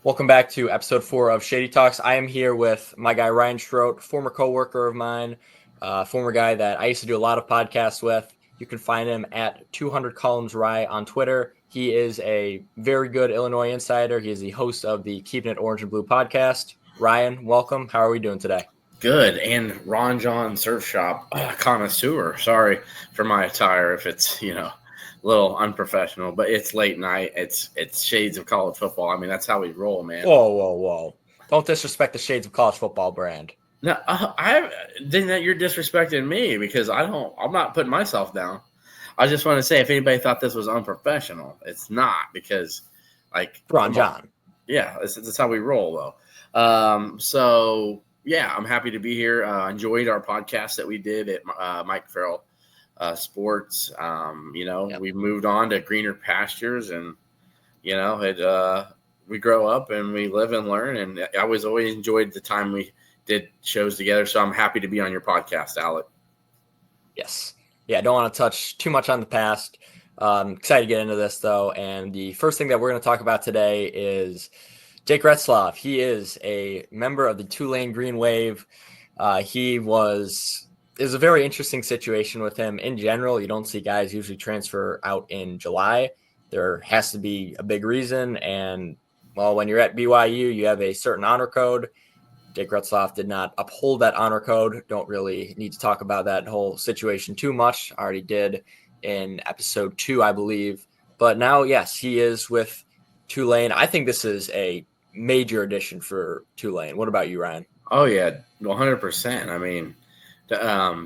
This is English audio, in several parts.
Welcome back to episode 4 of Shady Talks. I am here with my guy Ryan Schroet, former coworker of mine, former guy that I used to do a lot of podcasts with. You can find him at 200 Columns Rye on Twitter. He is a very good Illinois insider. He is the host of the Keeping It Orange and Blue podcast. Ryan, welcome. How are we doing today? Good. And Ron John Surf Shop connoisseur. Sorry for my attire if it's, a little unprofessional, but it's late night. It's shades of college football. I mean, that's how we roll, man. Whoa. Don't disrespect the Shades of College Football brand. No, then that you're disrespecting me because I'm not putting myself down. I just want to say if anybody thought this was unprofessional, it's not because Ron John. Yeah, that's how we roll though. So yeah, I'm happy to be here. Enjoyed our podcast that we did at Mike Farrell Sports. We moved on to greener pastures, and we grow up and we live and learn. And I always enjoyed the time we did shows together. So I'm happy to be on your podcast, Alec. Yes. Yeah, I don't want to touch too much on the past. Excited to get into this though. And the first thing that we're going to talk about today is Jake Retzlaff. He is a member of the Tulane Green Wave. It was a very interesting situation with him in general. You don't see guys usually transfer out in July. There has to be a big reason. And, well, when you're at BYU, you have a certain honor code. Jake Retzlaff did not uphold that honor code. Don't really need to talk about that whole situation too much. I already did in episode 2, I believe. But now, yes, he is with Tulane. I think this is a major addition for Tulane. What about you, Ryan? Oh, yeah, 100%. I mean,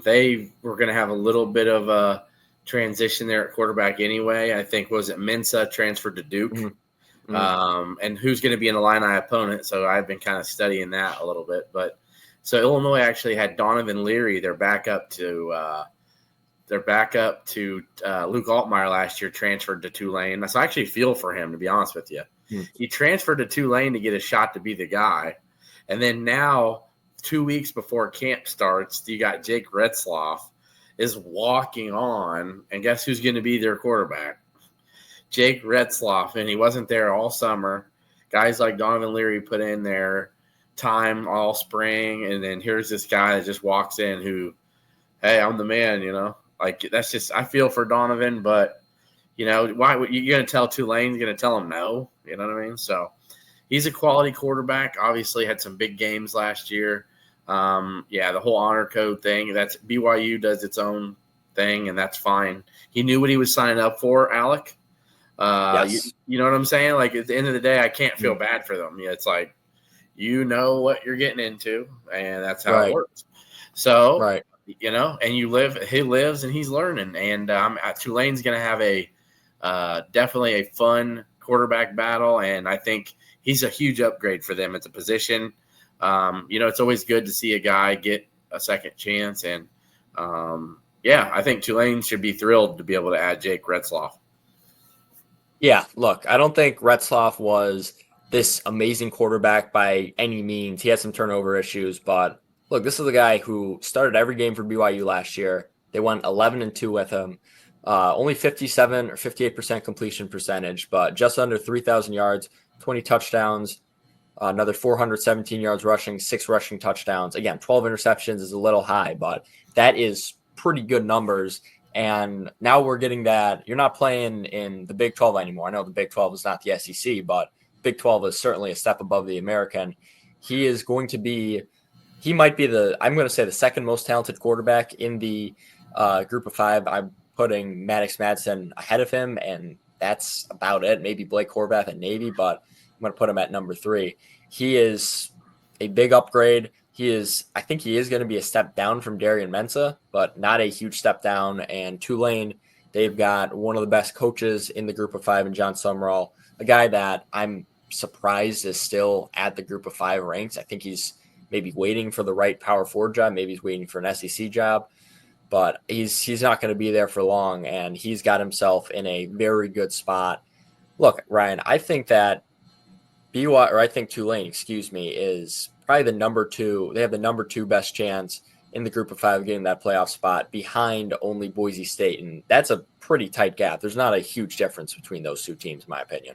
they were going to have a little bit of a transition there at quarterback anyway. I think, was it Mensa transferred to Duke? Mm-hmm. And who's going to be an Illini opponent. So I've been kind of studying that a little bit. But so Illinois actually had Donovan Leary, their backup to Luke Altmaier last year, transferred to Tulane. So I actually feel for him, to be honest with you. Mm-hmm. He transferred to Tulane to get a shot to be the guy. And then now, 2 weeks before camp starts, you got Jake Retzlaff is walking on, and guess who's going to be their quarterback? Jake Retzlaff, and he wasn't there all summer. Guys like Donovan Leary put in their time all spring, and then here's this guy that just walks in who, hey, I'm the man, that's just, I feel for Donovan, but why would you going to tell Tulane? You're going to tell him no, you know what I mean? So he's a quality quarterback. Obviously had some big games last year. The whole honor code thing, that's BYU does its own thing, and that's fine. He knew what he was signing up for, Alec. Yes. You know what I'm saying? Like, at the end of the day, I can't feel bad for them. It's like, you know what you're getting into, and that's how it works. So, right. And he lives and he's learning. And Tulane's going to have definitely a fun quarterback battle, and I think he's a huge upgrade for them at the position. It's always good to see a guy get a second chance. And, I think Tulane should be thrilled to be able to add Jake Retzlaff. Yeah, look, I don't think Retzlaff was this amazing quarterback by any means. He had some turnover issues, but look, this is a guy who started every game for BYU last year. They went 11-2 with him. Only 57 or 58% completion percentage, but just under 3,000 yards, 20 touchdowns, another 417 yards rushing, 6 rushing touchdowns. Again, 12 interceptions is a little high, but that is pretty good numbers. And now we're getting that you're not playing in the Big 12 anymore. I know the Big 12 is not the SEC, but Big 12 is certainly a step above the American. He might be I'm going to say the second most talented quarterback in the group of 5. I'm putting Maddox Madsen ahead of him, and that's about it. Maybe Blake Horvath at Navy, but I'm going to put him at number 3. He is a big upgrade. I think he is going to be a step down from Darian Mensah, but not a huge step down. And Tulane, they've got one of the best coaches in the group of 5 in John Summerall, a guy that I'm surprised is still at the group of 5 ranks. I think he's maybe waiting for the right power forward job. Maybe he's waiting for an SEC job, but he's not going to be there for long. And he's got himself in a very good spot. Look, Ryan, I think that Tulane, is probably the number 2. They have the number 2 best chance in the group of 5 getting that playoff spot behind only Boise State. And that's a pretty tight gap. There's not a huge difference between those two teams, in my opinion.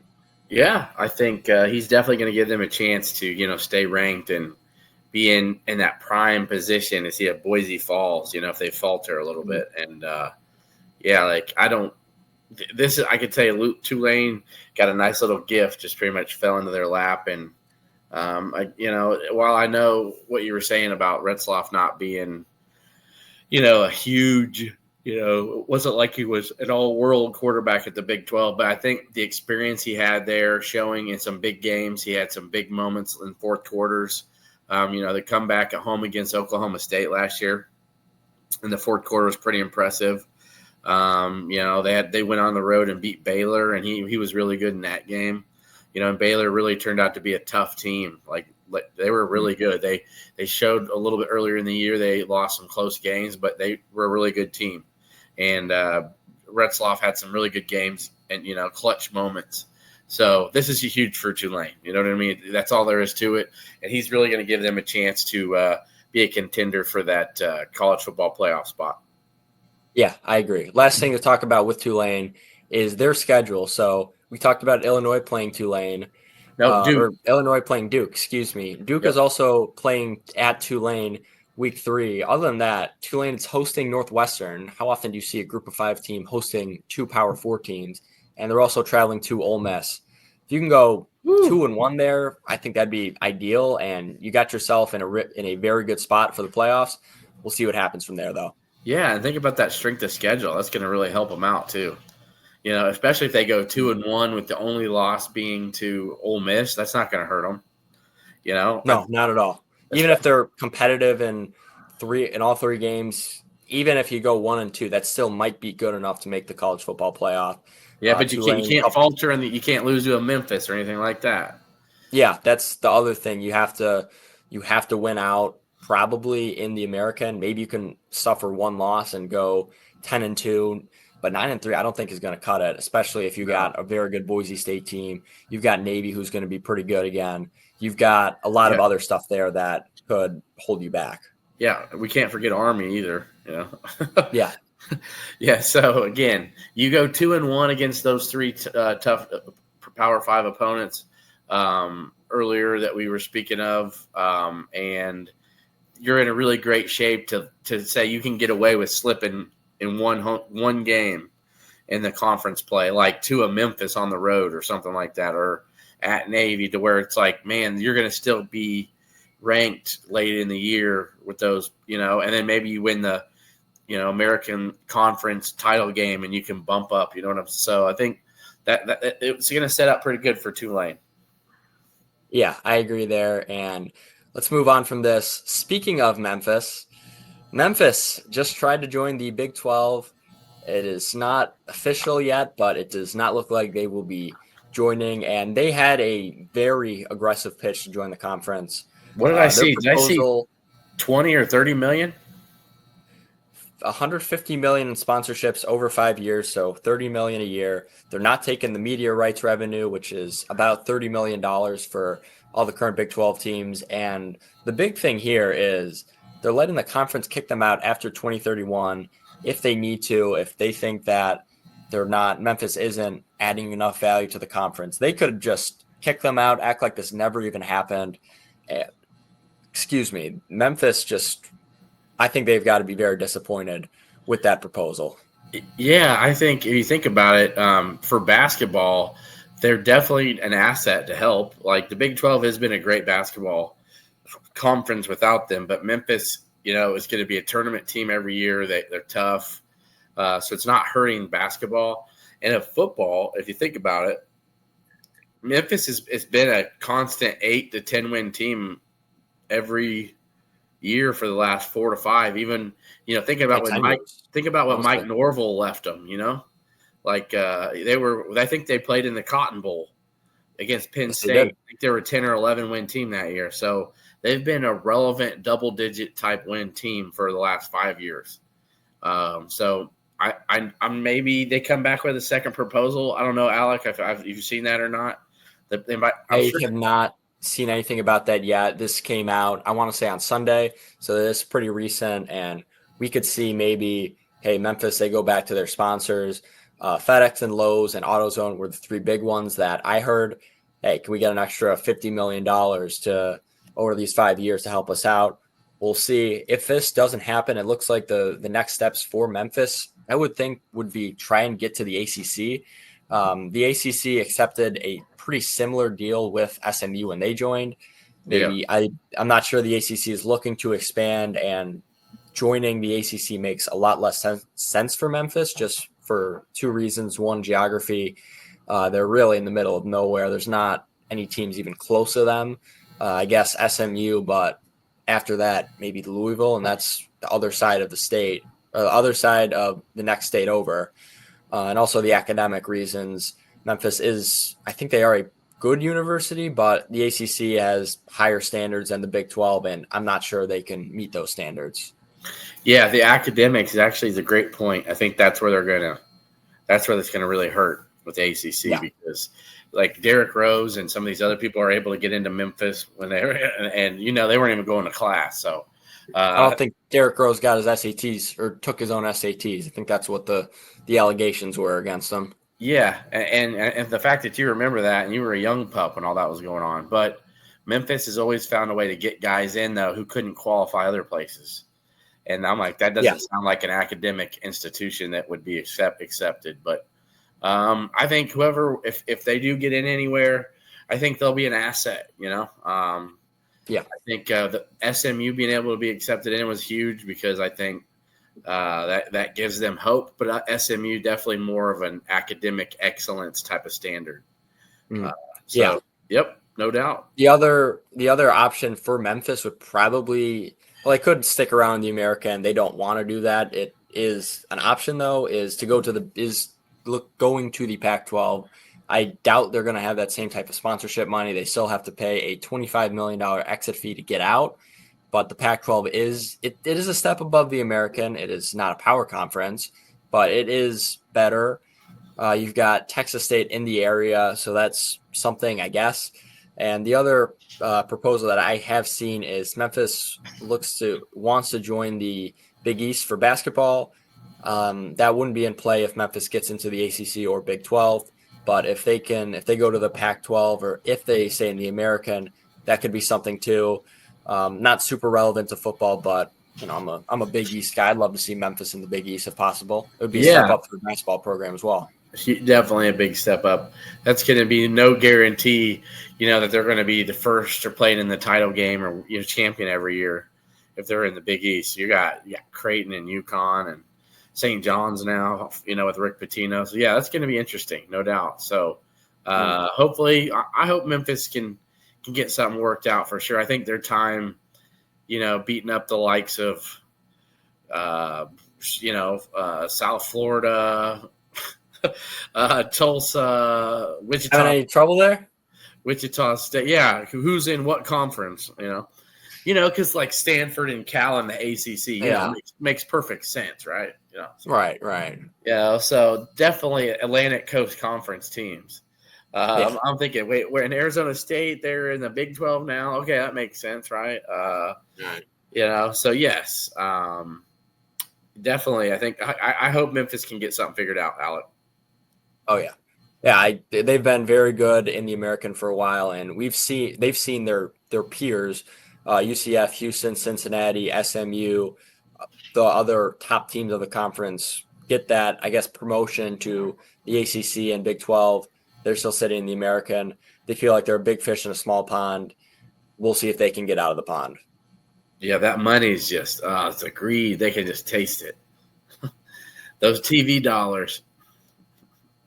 Yeah, I think he's definitely going to give them a chance to, stay ranked and be in that prime position to see if Boise falls, if they falter a little bit. And yeah, like I don't. This is I could tell you, Tulane got a nice little gift, just pretty much fell into their lap. And while I know what you were saying about Retzlaff not being, a huge, it wasn't like he was an all-world quarterback at the Big 12, but I think the experience he had there, showing in some big games, he had some big moments in fourth quarters. The comeback at home against Oklahoma State last year in the fourth quarter was pretty impressive. They went on the road and beat Baylor, and he was really good in that game. And Baylor really turned out to be a tough team. Like they were really good. They showed a little bit earlier in the year they lost some close games, but they were a really good team. And Retzlaff had some really good games and clutch moments. So this is huge for Tulane. You know what I mean? That's all there is to it. And he's really going to give them a chance to be a contender for that college football playoff spot. Yeah, I agree. Last thing to talk about with Tulane is their schedule. So we talked about Illinois playing Tulane, No, Duke. or Illinois playing Duke, excuse me. Duke Yep. is also playing at Tulane week 3. Other than that, Tulane is hosting Northwestern. How often do you see a group of 5 team hosting 2 Power 4 teams? And they're also traveling to Ole Miss. If you can go Woo. 2-1 there, I think that'd be ideal. And you got yourself in a very good spot for the playoffs. We'll see what happens from there, though. Yeah, and think about that strength of schedule. That's going to really help them out too. Especially if they go 2-1 with the only loss being to Ole Miss, that's not going to hurt them. No, not at all. Even if they're competitive in all 3 games, even if you go 1-2, that still might be good enough to make the college football playoff. Yeah, but you can't falter and you can't lose to a Memphis or anything like that. Yeah, that's the other thing. You have to win out probably in the American. Maybe you can suffer 1 loss and go 10-2, but 9-3 I don't think is going to cut it, especially if you got a very good Boise State team. You've got Navy, who's going to be pretty good again. You've got a lot of other stuff there that could hold you back. Yeah, we can't forget Army either. Yeah. Yeah. So again, you go 2-1 against those 3 tough Power 5 opponents earlier that we were speaking of, and you're in a really great shape to say you can get away with slipping in one game in the conference play, like to a Memphis on the road or something like that, or at Navy, to where it's like, man, you're going to still be ranked late in the year with those, and then maybe you win the, American Conference title game and you can bump up, So I think that it's going to set up pretty good for Tulane. Yeah, I agree there. And let's move on from this. Speaking of Memphis just tried to join the Big 12. It is not official yet, but it does not look like they will be joining. And they had a very aggressive pitch to join the conference. What did I see? Did I see 20 or 30 million? 150 million in sponsorships over 5 years, so 30 million a year. They're not taking the media rights revenue, which is about $30 million for all the current Big 12 teams. And the big thing here is they're letting the conference kick them out after 2031 if they need to, if they think that Memphis isn't adding enough value to the conference. They could just kick them out, act like this never even happened. Memphis I think they've got to be very disappointed with that proposal. Yeah, I think if you think about it, for basketball, they're definitely an asset to help. Like the Big 12 has been a great basketball conference without them, but Memphis, is going to be a tournament team every year. They're tough. So it's not hurting basketball. And in football, if you think about it, Memphis has been a constant 8 to 10 win team every year for the last 4 to 5. Even think about what Mike Norvell left them. I think they played in the Cotton Bowl against Penn State. I think they were a 10 or 11 win team that year. So they've been a relevant double digit type win team for the last 5 years. So I'm maybe they come back with a second proposal. I don't know, Alec, if you've seen that or not. I have not seen anything about that yet. This came out, I want to say, on Sunday, so this is pretty recent, and we could see maybe, hey, Memphis, they go back to their sponsors. FedEx and Lowe's and AutoZone were the three big ones that I heard. Hey, can we get an extra $50 million to over these 5 years to help us out? We'll see. If this doesn't happen, it looks like the next steps for Memphis, I would think, would be try and get to the ACC. The ACC accepted a pretty similar deal with SMU when they joined. Maybe I'm not sure the ACC is looking to expand, and joining the ACC makes a lot less sense for Memphis, just for two reasons. One, geography. They're really in the middle of nowhere. There's not any teams even close to them. I guess SMU, but after that, maybe Louisville, and that's the other side of the state, the other side of the next state over. And also the academic reasons. Memphis is, I think they are a good university, but the ACC has higher standards than the Big 12, and I'm not sure they can meet those standards. Yeah, the academics actually is a great point. I think that's where that's where it's gonna really hurt with the ACC because like Derrick Rose and some of these other people are able to get into Memphis when they were, and they weren't even going to class. So I don't think Derrick Rose got his SATs or took his own SATs. I think that's what the allegations were against him. Yeah, and the fact that you remember that and you were a young pup when all that was going on. But Memphis has always found a way to get guys in, though, who couldn't qualify other places. And I'm like, that doesn't sound like an academic institution that would be accepted. But I think whoever, if they do get in anywhere, I think they'll be an asset, I think the SMU being able to be accepted in was huge because I think that gives them hope. But SMU definitely more of an academic excellence type of standard. Yep, no doubt. The other option for Memphis would probably, well, they could stick around the American. They don't want to do that. It is an option though, is to go to going to the Pac-12. I doubt they're going to have that same type of sponsorship money. They still have to pay a $25 million exit fee to get out. But the Pac-12 is a step above the American. It is not a power conference, but it is better. You've got Texas State in the area, so that's something, I guess. And the other proposal that I have seen is Memphis wants to join the Big East for basketball. That wouldn't be in play if Memphis gets into the ACC or Big 12. But if they go to the Pac-12 or if they stay in the American, that could be something too. Not super relevant to football, but I'm a Big East guy. I'd love to see Memphis in the Big East if possible. It would be a step up for the basketball program as well. Definitely a big step up. That's going to be no guarantee, that they're going to be the first or playing in the title game or champion every year if they're in the Big East. You got Creighton and UConn and St. John's now, with Rick Pitino. So, that's going to be interesting, no doubt. So, hopefully, I hope Memphis can get something worked out for sure. I think their time, beating up the likes of, South Florida, Tulsa, Wichita. Having any trouble there? Wichita State. Yeah. Who's in what conference, because like Stanford and Cal in the ACC, makes perfect sense, right? Right. Yeah. So definitely Atlantic Coast Conference teams. I'm thinking, wait, we're in Arizona State. They're in the Big 12 now. Okay, that makes sense, right? So yes, definitely. I think I hope Memphis can get something figured out, Alec. Oh yeah. They've been very good in the American for a while, and they've seen their peers, UCF, Houston, Cincinnati, SMU, the other top teams of the conference get that, I guess, promotion to the ACC and Big 12. They're still sitting in the American. They feel like they're a big fish in a small pond. We'll see if they can get out of the pond. Yeah, that money's just it's a greed. They can just taste it. Those TV dollars.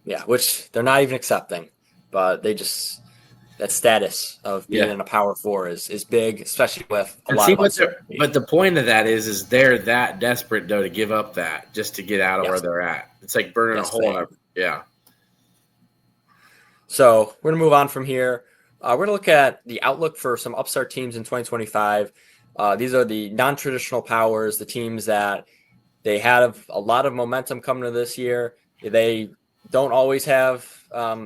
Yeah, which they're not even accepting, but that status of being in a Power Four is big, especially with a lot of uncertainty. But the point of that is they're that desperate though to give up that just to get out of where they're at. It's like burning a hole. So we're gonna move on from here. We're gonna look at the outlook for some upstart teams in 2025. These are the non-traditional powers, the teams that they have a lot of momentum coming to this year. They don't always have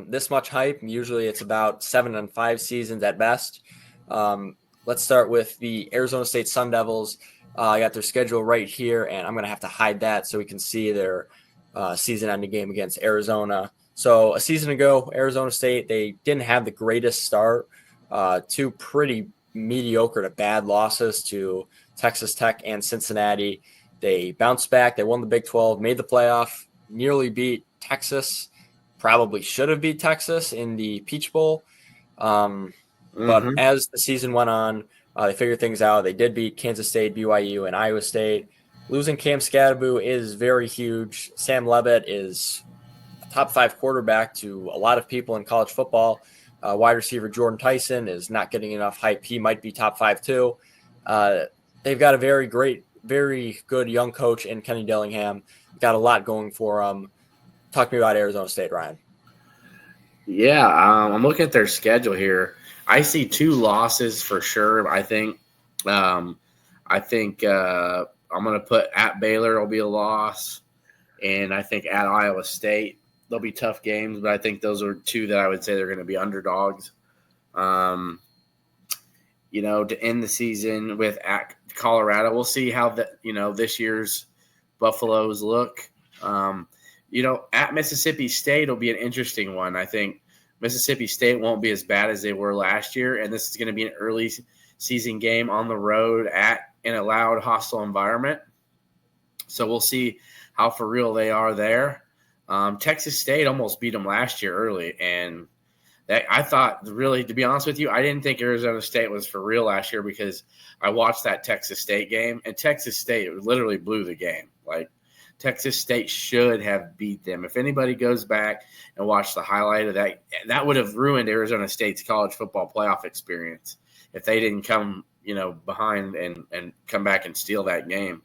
this much hype. Usually it's about 7 and 5 seasons at best. Let's start with the Arizona State Sun Devils. I got their schedule right here, and I'm going to have to hide that so we can see their season-ending game against Arizona. So a season ago, Arizona State, they didn't have the greatest start. Two pretty mediocre to bad losses to Texas Tech and Cincinnati. They bounced back. They won the Big 12, made the playoff, nearly beat Texas. Probably should have beat Texas in the Peach Bowl. But as the season went on, they figured things out. They did beat Kansas State, BYU, and Iowa State. Losing Cam Scadaboo is very huge. Sam Levitt is a top 5 quarterback to a lot of people in college football. Wide receiver Jordan Tyson is not getting enough hype. He might be top 5 too. They've got a very good young coach in Kenny Dillingham. Got a lot going for them. Talk to me about Arizona State, Ryan. Yeah, I'm looking at their schedule here. I see 2 losses for sure. I think I'm going to put at Baylor will be a loss, and I think at Iowa State they'll be tough games. But I think those are 2 that I would say they're going to be underdogs. To end the season with at Colorado, we'll see how this year's Buffaloes look. At Mississippi State will be an interesting one. I think Mississippi State won't be as bad as they were last year, and this is going to be an early season game on the road in a loud, hostile environment. So we'll see how for real they are there. Texas State almost beat them last year early, and I thought, really, to be honest with you, I didn't think Arizona State was for real last year because I watched that Texas State game, and Texas State literally blew the game. Like, Texas State should have beat them. If anybody goes back and watch the highlight of that would have ruined Arizona State's college football playoff experience if they didn't come, behind and come back and steal that game.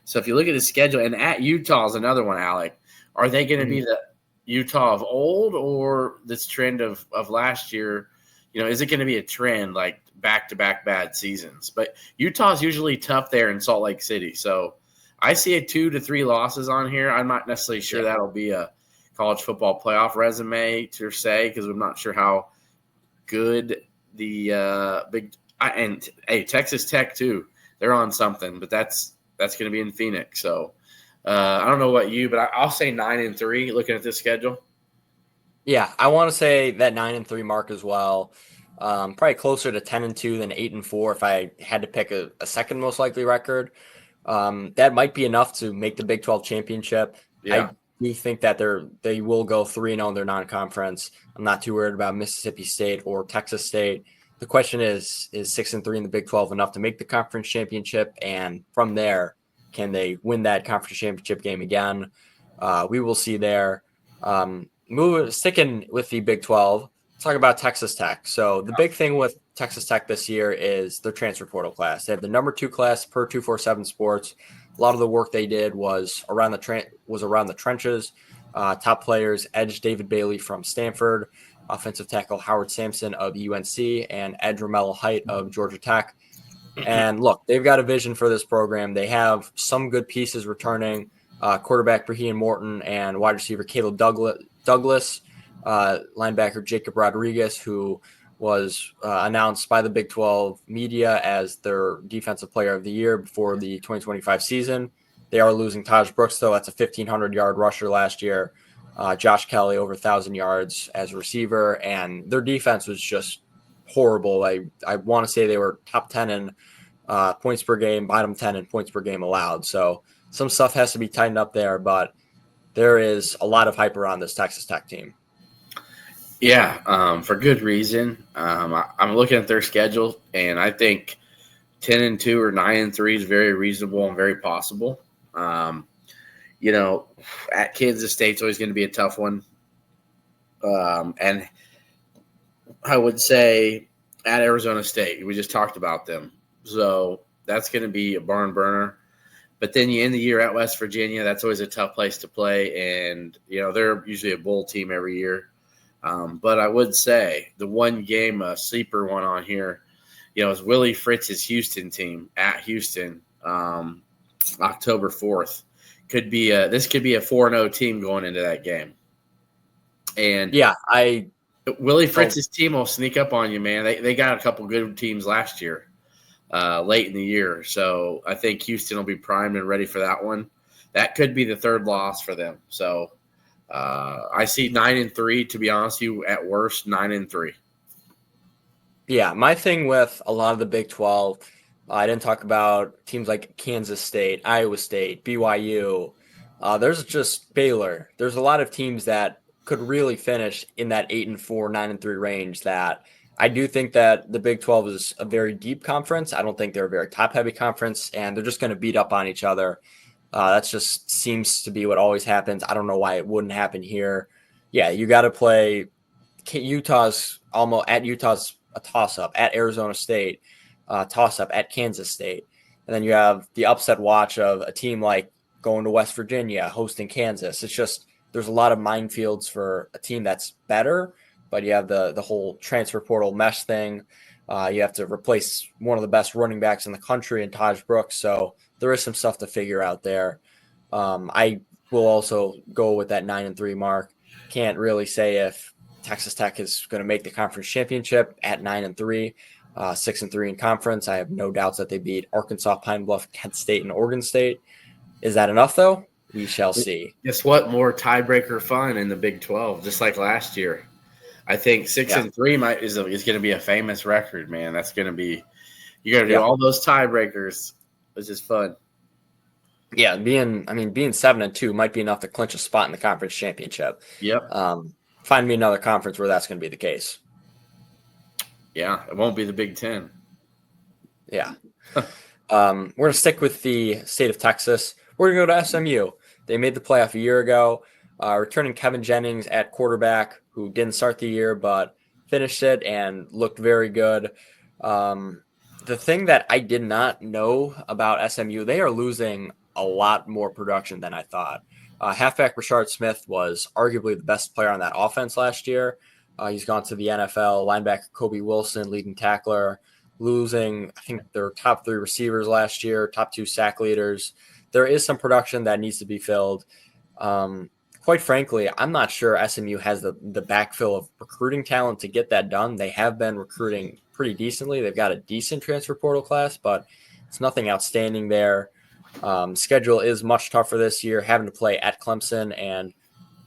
So if you look at the schedule, and at Utah is another one, Alec, are they going to be the Utah of old or this trend of last year? Is it going to be a trend like back-to-back bad seasons? But Utah's usually tough there in Salt Lake City. So I see a 2 to 3 losses on here. I'm not necessarily sure that'll be a college football playoff resume to say because I'm not sure how good the Texas Tech too. They're on something, but that's going to be in Phoenix. So I don't know about you, but I'll say 9-3 looking at this schedule. Yeah, I want to say that 9-3 mark as well. Probably closer to 10-2 than 8-4 if I had to pick a second most likely record. That might be enough to make the Big 12 championship. Yeah. I do think that they will go 3-0 in their non-conference. I'm not too worried about Mississippi State or Texas State. The question is 6-3 in the Big 12 enough to make the conference championship? And from there, can they win that conference championship game again? We will see there. Sticking with the Big 12, let's talk about Texas Tech. So the big thing with Texas Tech this year is their transfer portal class. They have the number 2 class per 247 Sports. A lot of the work they did was around the trenches. Top players: edge David Bailey from Stanford, offensive tackle Howard Sampson of UNC, and edge Romello Height of Georgia Tech. And look, they've got a vision for this program. They have some good pieces returning. Quarterback Raheem Morton and wide receiver Caleb Douglas, linebacker Jacob Rodriguez, who was announced by the Big 12 media as their defensive player of the year before the 2025 season. They are losing Taj Brooks, though. That's a 1,500-yard rusher last year. Josh Kelly, over 1,000 yards as a receiver. And their defense was just horrible. I want to say they were top 10 in points per game, bottom 10 in points per game allowed. So some stuff has to be tightened up there, but there is a lot of hype around this Texas Tech team. Yeah, for good reason. I'm looking at their schedule, and I think 10-2 or 9-3 is very reasonable and very possible. At Kansas State's always going to be a tough one. And I would say at Arizona State, we just talked about them. So that's going to be a barn burner. But then you end the year at West Virginia. That's always a tough place to play. And, they're usually a bowl team every year. But I would say the one game, a sleeper one on here, is Willie Fritz's Houston team at Houston, October 4th. This could be a 4-0 team going into that game. And yeah, Willie Fritz's team will sneak up on you, man. They got a couple good teams last year, late in the year. So I think Houston will be primed and ready for that one. that could be the third loss for them. So I see 9-3. To be honest with you, at worst 9-3. Yeah, my thing with a lot of the Big 12, I didn't talk about teams like Kansas State, Iowa State, BYU. There's just Baylor. There's a lot of teams that could really finish in that 8-4, 9-3 range. That I do think that the Big 12 is a very deep conference. I don't think they're a very top-heavy conference, and they're just going to beat up on each other. That just seems to be what always happens. I don't know why it wouldn't happen here. Yeah, you got to play Utah's almost at Utah's a toss up at Arizona State, toss up at Kansas State. And then you have the upset watch of a team like going to West Virginia, hosting Kansas. It's just there's a lot of minefields for a team that's better, but you have the whole transfer portal mesh thing. You have to replace one of the best running backs in the country in Taj Brooks. So there is some stuff to figure out there. I will also go with that 9-3 mark. Can't really say if Texas Tech is going to make the conference championship at 9-3, 6-3 in conference. I have no doubts that they beat Arkansas, Pine Bluff, Kent State, and Oregon State. Is that enough, though? We shall see. Guess what? More tiebreaker fun in the Big 12, just like last year. I think 6-3 is going to be a famous record, man. That's going to be – you got to do all those tiebreakers. It's just fun. Yeah, being 7-2 might be enough to clinch a spot in the conference championship. Yep. Find me another conference where that's going to be the case. Yeah, it won't be the Big 10. Yeah. We're going to stick with the state of Texas. We're going to go to SMU. They made the playoff a year ago, returning Kevin Jennings at quarterback, who didn't start the year but finished it and looked very good. The thing that I did not know about SMU, they are losing a lot more production than I thought. Halfback Rashard Smith was arguably the best player on that offense last year. He's gone to the NFL. Linebacker Kobe Wilson, leading tackler, losing, I think, their top 3 receivers last year, top 2 sack leaders. There is some production that needs to be filled. Quite frankly, I'm not sure SMU has the backfill of recruiting talent to get that done. They have been recruiting pretty decently. They've got a decent transfer portal class, but it's nothing outstanding there. Schedule is much tougher this year. Having to play at Clemson and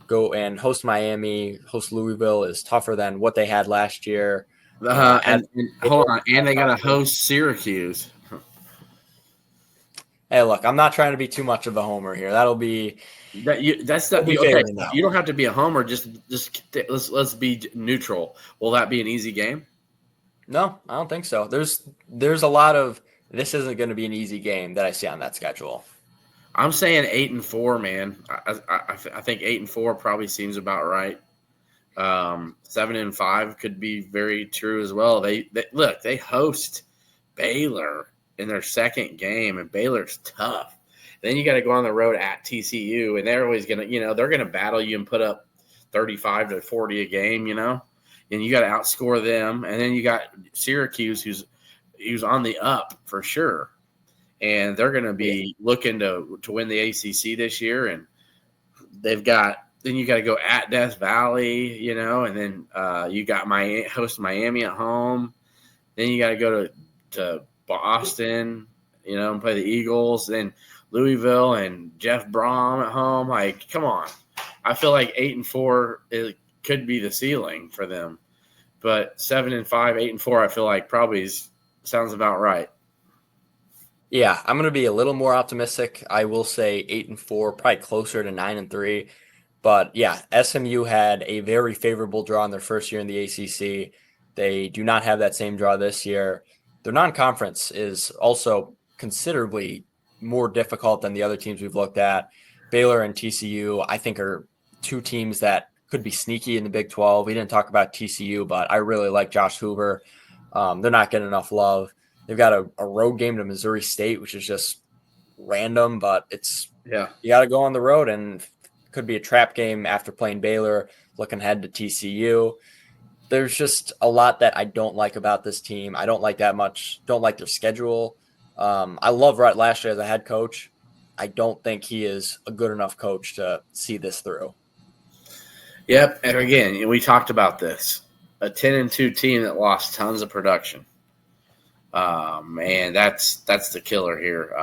go and host Miami, host Louisville is tougher than what they had last year. And hold on, and they got to host Syracuse. Hey, look, I'm not trying to be too much of a homer here. That'll be that's the okay. You don't have to be a homer. Just let's be neutral. Will that be an easy game? No, I don't think so. There's a lot of this isn't going to be an easy game that I see on that schedule. I'm saying 8-4, man. I think 8-4 probably seems about right. 7-5 could be very true as well. They host Baylor in their second game, and Baylor's tough. Then you got to go on the road at TCU, and they're always gonna, they're gonna battle you and put up 35 to 40 a game, and you got to outscore them. And then you got Syracuse, who's on the up for sure, and they're going to be looking to win the ACC this year. And they've got then you got to go at Death Valley, and then you got host Miami at home. Then you got to go to Boston, and play the Eagles. Then Louisville and Jeff Brom at home. Like, come on. I feel like 8-4 could be the ceiling for them. But 7-5, 8-4, I feel like probably sounds about right. Yeah, I'm going to be a little more optimistic. I will say 8-4, probably closer to 9-3. But yeah, SMU had a very favorable draw in their first year in the ACC. They do not have that same draw this year. Their non-conference is also considerably more difficult than the other teams we've looked at. Baylor and TCU, I think, are two teams that could be sneaky in the Big 12. We didn't talk about TCU, but I really like Josh Hoover. They're not getting enough love. They've got a road game to Missouri State, which is just random, but you got to go on the road, and could be a trap game after playing Baylor, looking ahead to TCU. There's just a lot that I don't like about this team. I don't like that much. Don't like their schedule. I love Rhett last year as a head coach. I don't think he is a good enough coach to see this through. Yep, and again, we talked about this. A 10-2 team that lost tons of production. And that's the killer here.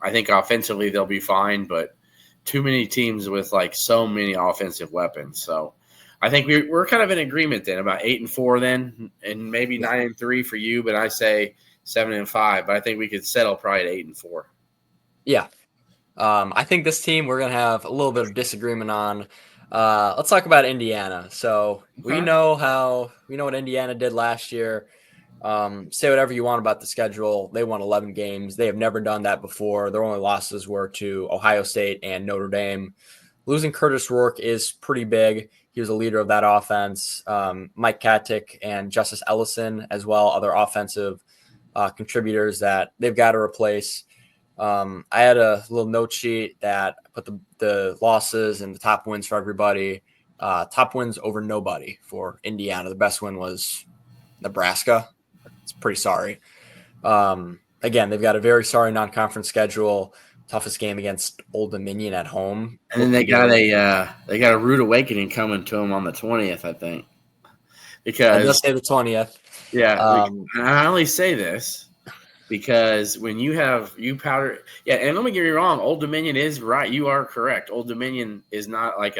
I think offensively they'll be fine, but too many teams with like so many offensive weapons. So I think we're kind of in agreement then about 8-4 then, and maybe 9-3 for you. But I say 7-5. But I think we could settle probably at 8-4. Yeah. I think this team we're going to have a little bit of disagreement on. Let's talk about Indiana. So we know what Indiana did last year. Say whatever you want about the schedule. They won 11 games. They have never done that before. Their only losses were to Ohio State and Notre Dame. Losing Curtis Rourke is pretty big. He was a leader of that offense. Mike Katic and Justice Ellison as well, other offensive contributors that they've got to replace. I had a little note sheet that put the losses and the top wins for everybody. Top wins over nobody for Indiana. The best win was Nebraska. It's pretty sorry. Again, they've got a very sorry non-conference schedule. Toughest game against Old Dominion at home. And then they got a rude awakening coming to them on the 20th, I think. Because I just say the 20th. Yeah, I only say this because when you powder, and let me get you wrong, Old Dominion is right. You are correct. Old Dominion is not like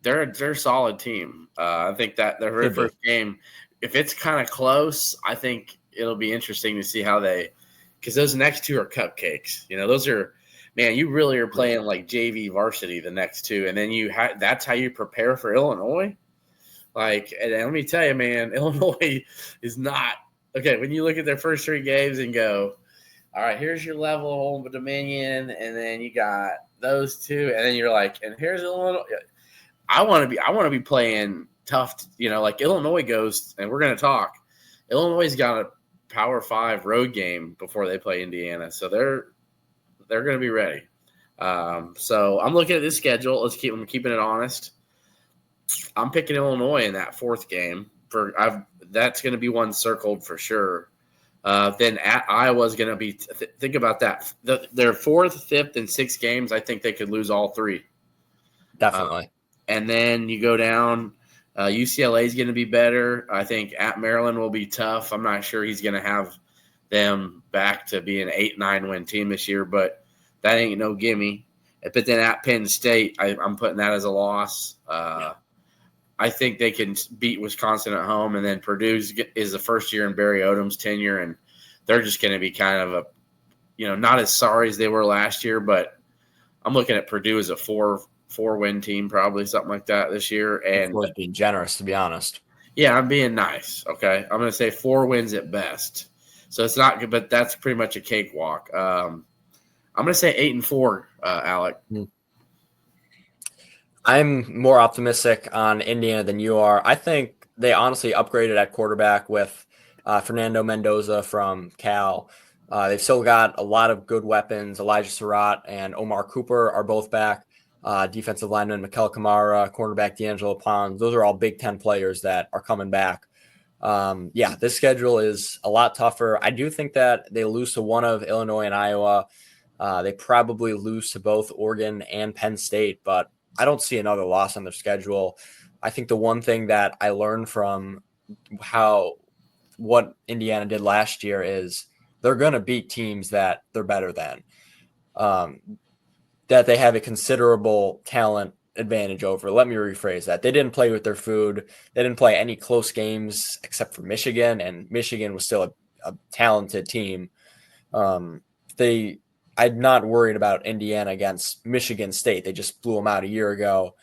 they're a solid team. I think that their very first game, if it's kind of close, I think it'll be interesting to see how because those next two are cupcakes. Those are, man, you really are playing like JV varsity the next two, and then that's how you prepare for Illinois. Like, and let me tell you, man, Illinois is not okay. When you look at their first three games and go, all right, here's your level of Old Dominion, and then you got those two, and then you're like, and here's Illinois. I want to be playing tough. Like Illinois goes, and we're going to talk. Illinois's got a Power 5 road game before they play Indiana, so they're going to be ready. So I'm looking at this schedule. I'm keeping it honest. I'm picking Illinois in that fourth game. That's going to be one circled for sure. Then at Iowa's going to be think about that. Their fourth, fifth, and sixth games, I think they could lose all three. Definitely. And then you go down. UCLA is going to be better. I think at Maryland will be tough. I'm not sure he's going to have them back to be an 8-9 win team this year, but that ain't no gimme. But then at Penn State, I'm putting that as a loss. I think they can beat Wisconsin at home, and then Purdue is the first year in Barry Odom's tenure, and they're just going to be kind of not as sorry as they were last year, but I'm looking at Purdue as a four-win team, probably something like that this year. And was being generous, to be honest. Yeah, I'm being nice. Okay, I'm going to say 4 wins at best. So it's not good, but that's pretty much a cakewalk. I'm going to say 8-4, Alec. I'm more optimistic on Indiana than you are. I think they honestly upgraded at quarterback with Fernando Mendoza from Cal. They've still got a lot of good weapons. Elijah Surratt and Omar Cooper are both back. Defensive lineman Mikel Kamara, cornerback D'Angelo Pons. Those are all Big Ten players that are coming back. This schedule is a lot tougher. I do think that they lose to one of Illinois and Iowa. They probably lose to both Oregon and Penn State, but I don't see another loss on their schedule. I think the one thing that I learned from what Indiana did last year is they're going to beat teams that they're better than, that they have a considerable talent advantage over. Let me rephrase that. They didn't play with their food. They didn't play any close games except for Michigan, and Michigan was still a talented team. I'm not worried about Indiana against Michigan State. They just blew them out a year ago,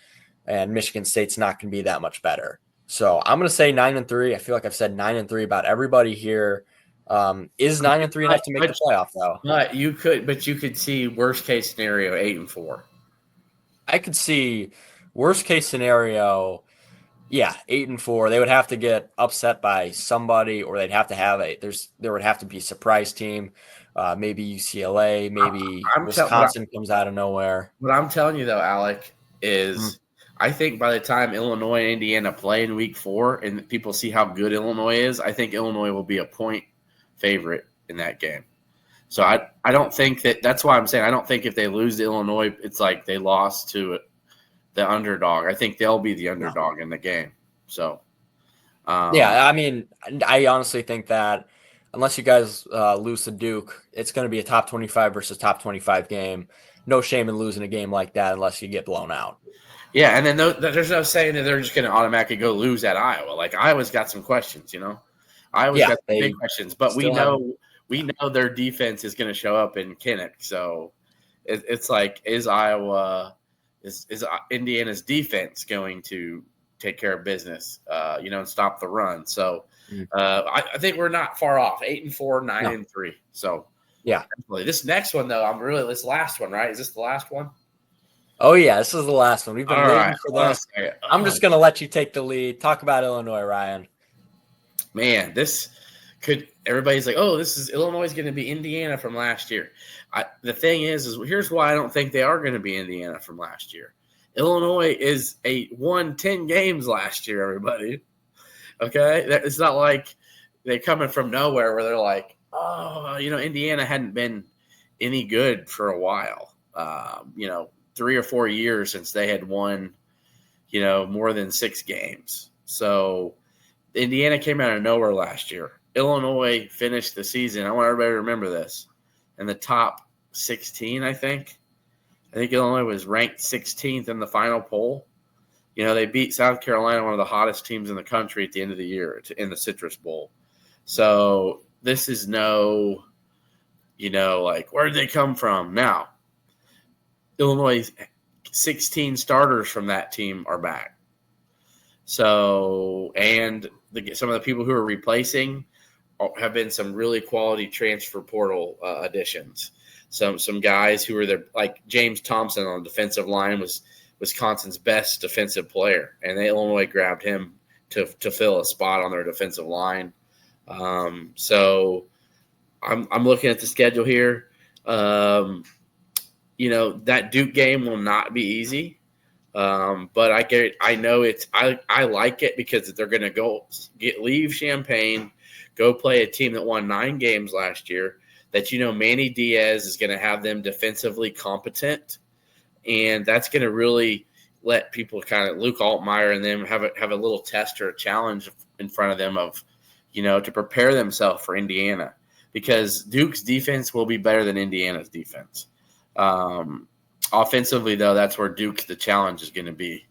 and Michigan State's not going to be that much better. So I'm going to say 9-3. I feel like I've said 9-3 about everybody here. Is 9-3 enough to make the playoff, though? But you could see worst case scenario 8-4. I could see worst case scenario, 8-4. They would have to get upset by somebody, or they'd have to have there would have to be a surprise team. Maybe UCLA, maybe Wisconsin comes out of nowhere. What I'm telling you, though, Alec, is I think by the time Illinois and Indiana play in week 4 and people see how good Illinois is, I think Illinois will be a point favorite in that game. So I don't think that's why I'm saying I don't think if they lose to Illinois, it's like they lost to the underdog. I think they'll be the underdog in the game. So, I honestly think that unless you guys lose to Duke, it's going to be a top 25 versus top 25 game. no shame in losing a game like that unless you get blown out. Yeah, and then there's no saying that they're just going to automatically go lose at Iowa. Like Iowa's got some questions, Iowa's got some big questions, but we know their defense is going to show up in Kinnick. So it's like, is Indiana's defense going to take care of business, and stop the run? So I think we're not far off. 8-4, 9-3. So yeah, definitely. This next one though, this last one, right? Is this the last one? Oh, yeah, this is the last one. We've been waiting for this. Okay. I'm just going to let you take the lead. Talk about Illinois, Ryan. Man, everybody's like, oh, this is Illinois is going to be Indiana from last year. The thing is here's why I don't think they are going to be Indiana from last year. Illinois won 10 games last year, everybody. Okay? It's not like they're coming from nowhere where they're like, oh, Indiana hadn't been any good for a while. 3 or 4 years since they had won, more than 6 games. So Indiana came out of nowhere last year. Illinois finished the season, I want everybody to remember this, in the top 16, I think. I think Illinois was ranked 16th in the final poll. They beat South Carolina, one of the hottest teams in the country, at the end of the year in the Citrus Bowl. So this is no, like, where did they come from? Now, Illinois' 16 starters from that team are back. So, and some of the people who are replacing have been some really quality transfer portal additions. Some guys who were there, like James Thompson on the defensive line was Wisconsin's best defensive player, and Illinois grabbed him to fill a spot on their defensive line. So I'm looking at the schedule here. That Duke game will not be easy. But I know I like it because they're going to leave Champaign, go play a team that won 9 games last year, that, Manny Diaz is going to have them defensively competent. And that's going to really let people kind of Luke Altmaier and them have a little test or a challenge in front of them of, to prepare themselves for Indiana, because Duke's defense will be better than Indiana's defense. Offensively, though, that's where the challenge is going to be.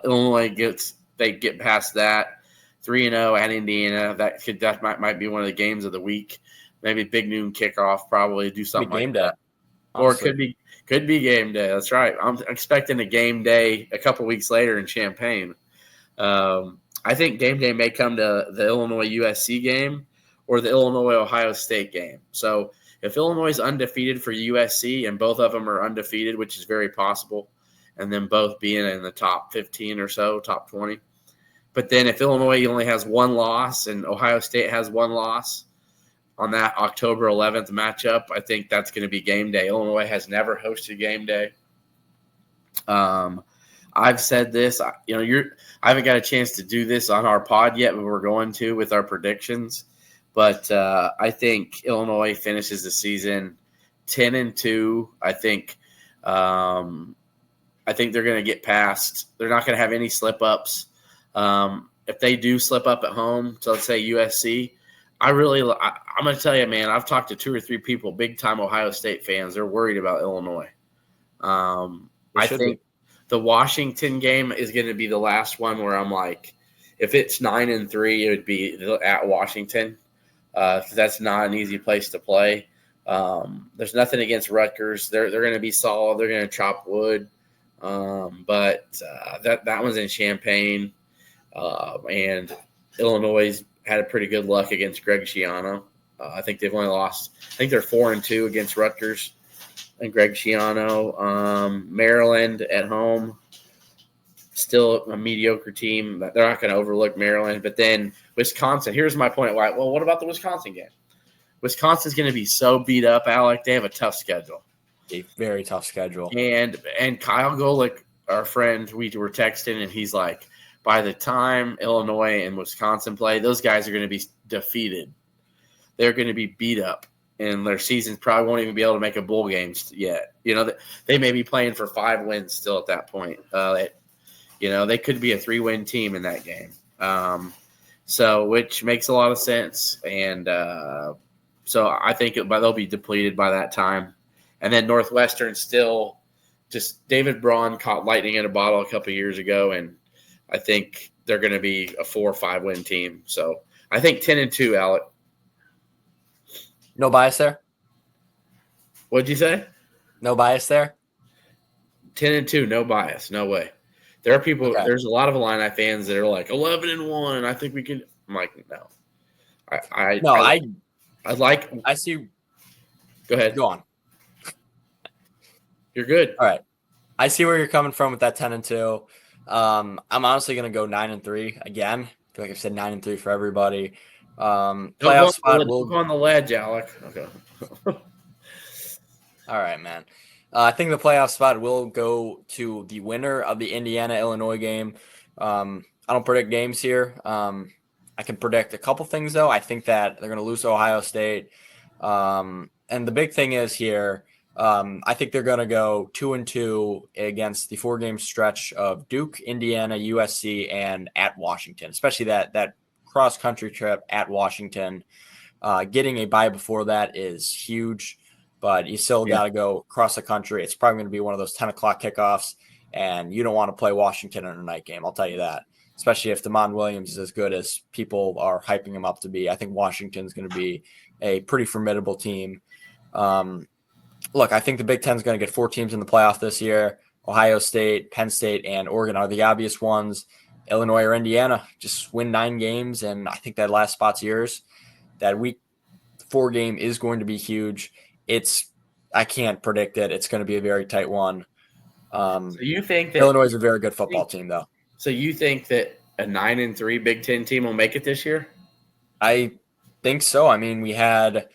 Illinois get past that 3-0 at Indiana. That might be one of the games of the week. Maybe big noon kickoff. Probably do something like that. Or it could be game day. That's right. I'm expecting a game day a couple weeks later in Champaign. I think game day may come to the Illinois USC game or the Illinois Ohio State game. So if Illinois is undefeated for USC and both of them are undefeated, which is very possible, and then both being in the top 15 or so, top 20. But then if Illinois only has 1 loss and Ohio State has 1 loss on that October 11th matchup, I think that's going to be game day. Illinois has never hosted game day. I've said this, I haven't got a chance to do this on our pod yet, but we're going to with our predictions. But I think Illinois finishes the season 10-2. I think they're going to get past. They're not going to have any slip ups. If they do slip up at home, so let's say USC, I'm going to tell you, man. I've talked to 2 or 3 people, big time Ohio State fans. They're worried about Illinois. I think the Washington game is going to be the last one where I'm like, if it's 9-3, it would be at Washington. That's not an easy place to play. There's nothing against Rutgers. They're going to be solid. They're going to chop wood. But that one's in Champaign. And Illinois had a pretty good luck against Greg Schiano. I think they've only lost. I think they're 4-2 against Rutgers and Greg Schiano. Maryland at home, still a mediocre team. They're not going to overlook Maryland. But then Wisconsin. Here's my point. Well, what about the Wisconsin game? Wisconsin's going to be so beat up, Alec. They have a tough schedule. A very tough schedule. And Kyle Golick, our friend, we were texting, and he's like, by the time Illinois and Wisconsin play, those guys are going to be defeated. They're going to be beat up, and their seasons probably won't even be able to make a bowl game yet. They may be playing for 5 wins still at that point. They could be a 3-win team in that game. Which makes a lot of sense. And So I think they'll be depleted by that time. And then Northwestern still just David Braun caught lightning in a bottle a couple years ago, and I think they're going to be a 4 or 5 win team. So I think 10-2, Alec. No bias there? What'd you say? No bias there? 10-2, no bias, no way. There are people. Okay. There's a lot of Illini fans that are like 11-1. I think we can. I'm like, no. I like. I see. Go ahead. Go on. You're good. All right. I see where you're coming from with that 10-2. I'm honestly going to go 9-3 again. I feel like I've said 9-3 for everybody. Playoff spot will go on the ledge, Alec. Okay. All right, man. I think the playoff spot will go to the winner of the Indiana-Illinois game. I don't predict games here. I can predict a couple things, though. I think that they're going to lose to Ohio State. And the big thing is here, I think they're going to go 2-2 against the 4-game stretch of Duke, Indiana, USC, and at Washington, especially that cross-country trip at Washington. Getting a bye before that is huge, but you still got to go across the country. It's probably going to be one of those 10 o'clock kickoffs, and you don't want to play Washington in a night game. I'll tell you that, especially if Damon Williams is as good as people are hyping him up to be. I think Washington's going to be a pretty formidable team. Look, I think the Big Ten is going to get 4 teams in the playoff this year. Ohio State, Penn State, and Oregon are the obvious ones. Illinois or Indiana, just win 9 games, and I think that last spot's yours. That week 4 game is going to be huge. I can't predict it. It's going to be a very tight one. So you think that Illinois is a very good football team, though? So you think that a 9-3 Big Ten team will make it this year? I think so. I mean, we had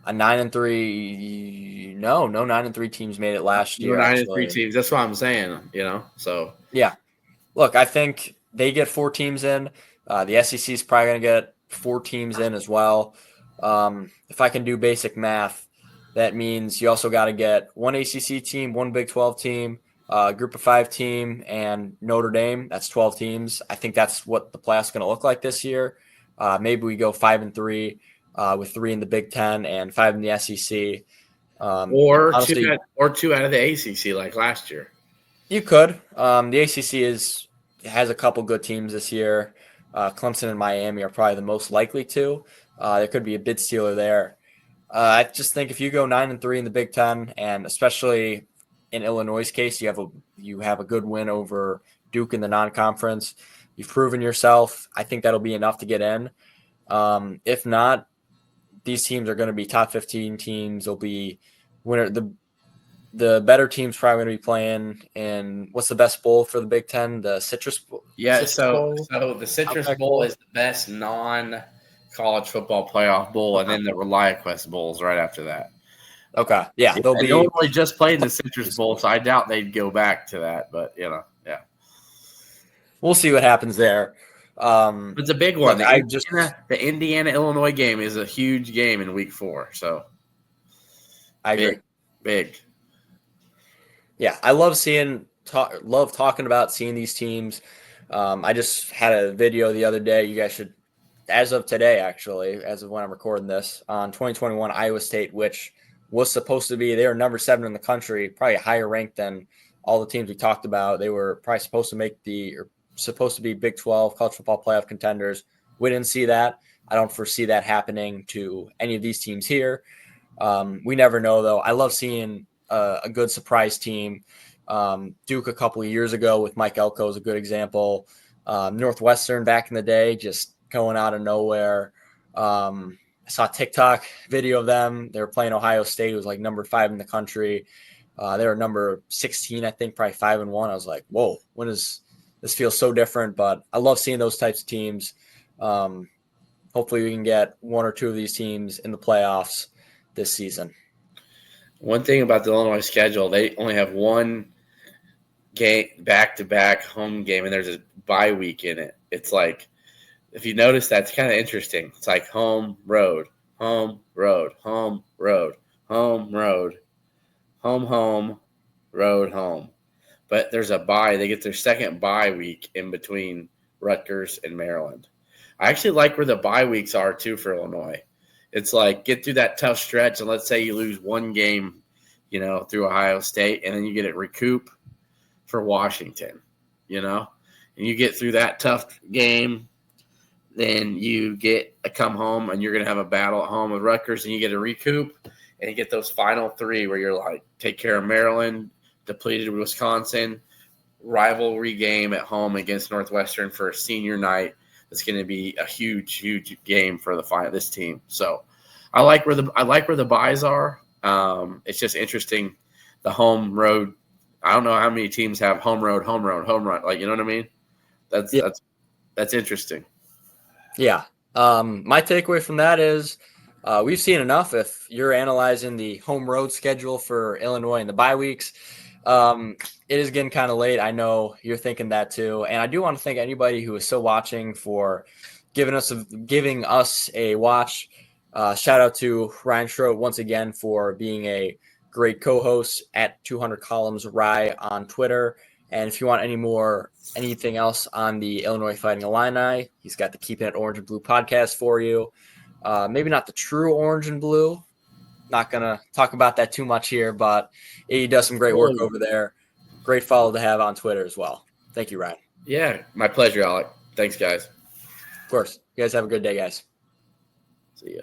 a 9-3. No 9-3 teams made it last year. 9-3 teams. That's what I'm saying. So yeah. Look, I think they get 4 teams in. The SEC is probably going to get 4 teams in as well. If I can do basic math, that means you also got to get 1 ACC team, 1 Big 12 team, Group of 5 team, and Notre Dame. That's 12 teams. I think that's what the playoff's going to look like this year. Maybe we go 5-3 with 3 in the Big 10 and 5 in the SEC. Or honestly, 2 out of the ACC like last year. You could. The ACC has a couple good teams this year. Clemson and Miami are probably the most likely to. There could be a bid stealer there. I just think if you go 9-3 in the Big Ten, and especially in Illinois' case, you have a good win over Duke in the non-conference. You've proven yourself. I think that'll be enough to get in. If not, these teams are going to be top 15 teams. They'll be winner. The better teams probably going to be playing in what's the best bowl for the Big Ten? The Citrus Bowl. Yeah, so the Citrus Bowl is the best non-college football playoff bowl, and then the ReliaQuest Bowls right after that. Okay, yeah, they'll be. Illinois just played the Citrus Bowl, so I doubt they'd go back to that. But yeah, we'll see what happens there. It's a big one. Look, the Indiana-Illinois game is a huge game in Week 4. So I agree. Big. Yeah, I love talking about seeing these teams. I just had a video the other day. You guys should, as of today, actually, as of when I'm recording this, on 2021 Iowa State, which was supposed to be, they were number 7 in the country, probably a higher rank than all the teams we talked about. They were probably supposed to be Big 12 college football playoff contenders. We didn't see that. I don't foresee that happening to any of these teams here. We never know, though. I love seeing a good surprise team. Duke a couple of years ago with Mike Elko is a good example. Northwestern back in the day, just going out of nowhere. I saw a TikTok video of them. They were playing Ohio State. It was like number 5 in the country. They were number 16, I think, probably 5-1. I was like, whoa, when is this feels so different? But I love seeing those types of teams. Hopefully we can get 1 or 2 of these teams in the playoffs this season. One thing about the Illinois schedule, they only have 1 game back-to-back home game, and there's a bye week in it. It's like, if you notice, that's kind of interesting. It's like home, road, home, road, home, road, home, road, home, road, home. But there's a bye. They get their second bye week in between Rutgers and Maryland. I actually like where the bye weeks are, too, for Illinois. It's like get through that tough stretch, and let's say you lose one game, through Ohio State, and then you get it recoup for Washington, and you get through that tough game. Then you get a come home, and you're going to have a battle at home with Rutgers, and you get a recoup, and you get those final three where you're like, take care of Maryland, depleted Wisconsin, rivalry game at home against Northwestern for a senior night. It's going to be a huge, huge game for this team. So I like where the buys are. It's just interesting. The home road. I don't know how many teams have home road, home run. Like, you know what I mean? That's interesting. Yeah. My takeaway from that is we've seen enough. If you're analyzing the home road schedule for Illinois and the bye weeks, it is getting kind of late. I know you're thinking that too. And I do want to thank anybody who is still watching for giving us a watch. Shout out to Ryan Schrodt once again for being a great co-host at 200 Columns Rye on Twitter. And if you want anything else on the Illinois Fighting Illini, he's got the Keeping It Orange and Blue podcast for you. Maybe not the true orange and blue. Not going to talk about that too much here, but he does some great work over there. Great follow to have on Twitter as well. Thank you, Ryan. Yeah, my pleasure, Alec. Thanks, guys. Of course. You guys have a good day, guys. See ya.